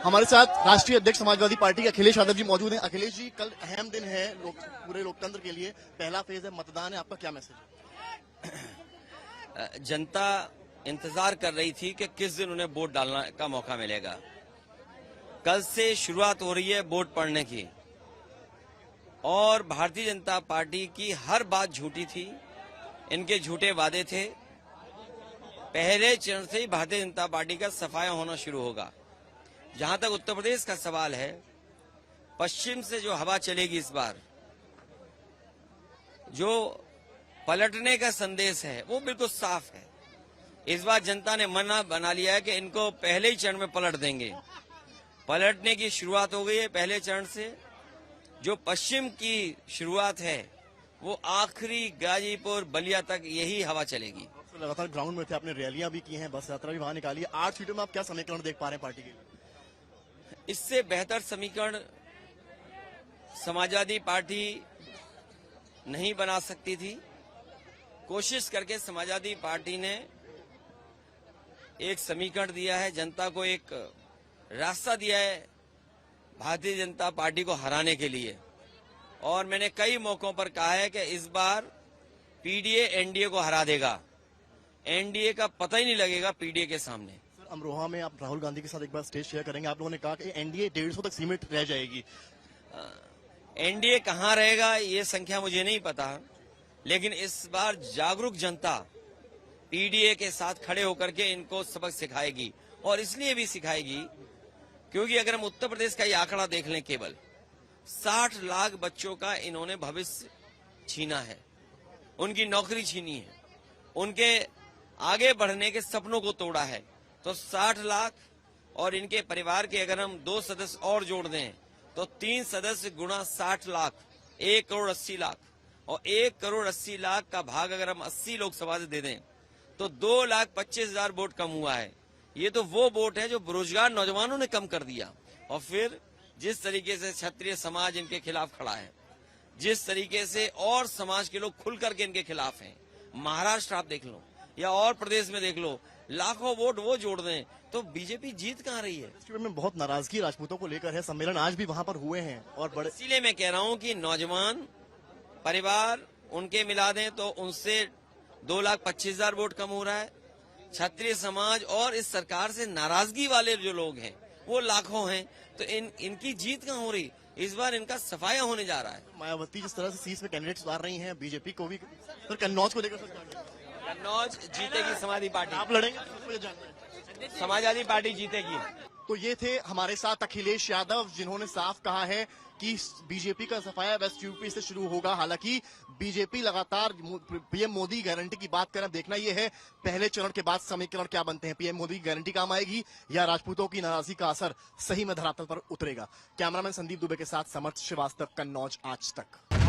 हमारे साथ राष्ट्रीय अध्यक्ष समाजवादी पार्टी के अखिलेश यादव जी मौजूद हैं। अखिलेश जी, कल अहम दिन है पूरे लोकतंत्र के लिए, पहला फेज है, मतदान है, आपका क्या मैसेज है? जनता इंतजार कर रही थी कि किस दिन उन्हें वोट डालने का मौका मिलेगा। कल से शुरुआत हो रही है वोट पड़ने की, और भारतीय जनता पार्टी की हर बात झूठी थी, इनके झूठे वादे थे। पहले चरण से ही भारतीय जनता पार्टी का सफाया होना शुरू होगा। जहां तक उत्तर प्रदेश का सवाल है, पश्चिम से जो हवा चलेगी इस बार, जो पलटने का संदेश है वो बिल्कुल साफ है। इस बार जनता ने मन बना लिया है कि इनको पहले ही चरण में पलट देंगे। पलटने की शुरुआत हो गई है पहले चरण से। जो पश्चिम की शुरुआत है वो आखिरी गाजीपुर बलिया तक यही हवा चलेगी। लगातार ग्राउंड में थे, आपने रैलियां भी की हैं, बस यात्रा भी वहां निकाली है। 8 सीटों में आप क्या समीकरण देख पा रहे हैं पार्टी के? इससे बेहतर समीकरण समाजवादी पार्टी नहीं बना सकती थी। कोशिश करके समाजवादी पार्टी ने एक समीकरण दिया है, जनता को एक रास्ता दिया है भारतीय जनता पार्टी को हराने के लिए। और मैंने कई मौकों पर कहा है कि इस बार पीडीए एनडीए को हरा देगा। एनडीए का पता ही नहीं लगेगा पीडीए के सामने। सर, अमरोहा में आप राहुल गांधी के साथ एक बार स्टेज शेयर करेंगे। आप लोगों ने कहा कि एनडीए 150 तक सीमित रह जाएगी। एनडीए कहां रहेगा ये संख्या मुझे नहीं पता, लेकिन इस बार जागरूक जनता पीडीए के साथ खड़े होकर के इनको सबक सिखाएगी। और इसलिए भी सिखाएगी क्योंकि अगर हम उत्तर प्रदेश का ये आंकड़ा देख लें, केवल 60 लाख बच्चों का इन्होंने भविष्य छीना है, उनकी नौकरी छीनी है, उनके आगे बढ़ने के सपनों को तोड़ा है। तो 60 लाख और इनके परिवार के अगर हम 2 सदस्य और जोड़ दें तो 3 सदस्य गुणा 60 लाख, 1 करोड़ 80 लाख। और 1 करोड़ 80 लाख का भाग अगर हम 80 लोकसभा से दे दें तो 2,25,000 वोट कम हुआ है। ये तो वो वोट है जो बेरोजगार नौजवानों ने कम कर दिया। और फिर जिस तरीके से क्षत्रिय समाज इनके खिलाफ खड़ा है, जिस तरीके से और समाज के लोग खुल करके इनके खिलाफ हैं, महाराष्ट्र आप देख लो या और प्रदेश में देख लो, लाखों वोट वो जोड़ दें तो बीजेपी जीत कहां रही है? में बहुत नाराजगी राजपूतों को लेकर है, सम्मेलन आज भी वहां पर हुए हैं। और बड़े इसीलिए मैं कह रहा हूं कि नौजवान परिवार उनके मिला दें तो उनसे 2,25,000 वोट कम हो रहा है। क्षत्रिय समाज और इस सरकार से नाराजगी वाले जो लोग हैं वो लाखों हैं। तो इनकी जीत कहां हो रही? इस बार इनका सफाया होने जा रहा है। मायावती जिस तरह से सीट में कैंडिडेट्स उतार रही हैं, बीजेपी को भी सर कन्नौज को लेकर कन्नौज जीतेगी समाजवादी पार्टी। आप लड़ेंगे? समाजवादी पार्टी जीतेगी। तो ये थे हमारे साथ अखिलेश यादव, जिन्होंने साफ कहा है कि बीजेपी का सफाया वेस्ट यूपी से शुरू होगा। हालांकि बीजेपी लगातार पीएम मोदी गारंटी की बात कर, देखना यह है पहले चरण के बाद समीकरण क्या बनते हैं। पीएम मोदी की गारंटी काम आएगी या राजपूतों की नाराजगी का असर सही में धरातल पर उतरेगा? कैमरामैन संदीप दुबे के साथ समर्थ श्रीवास्तव, कन्नौज आज तक।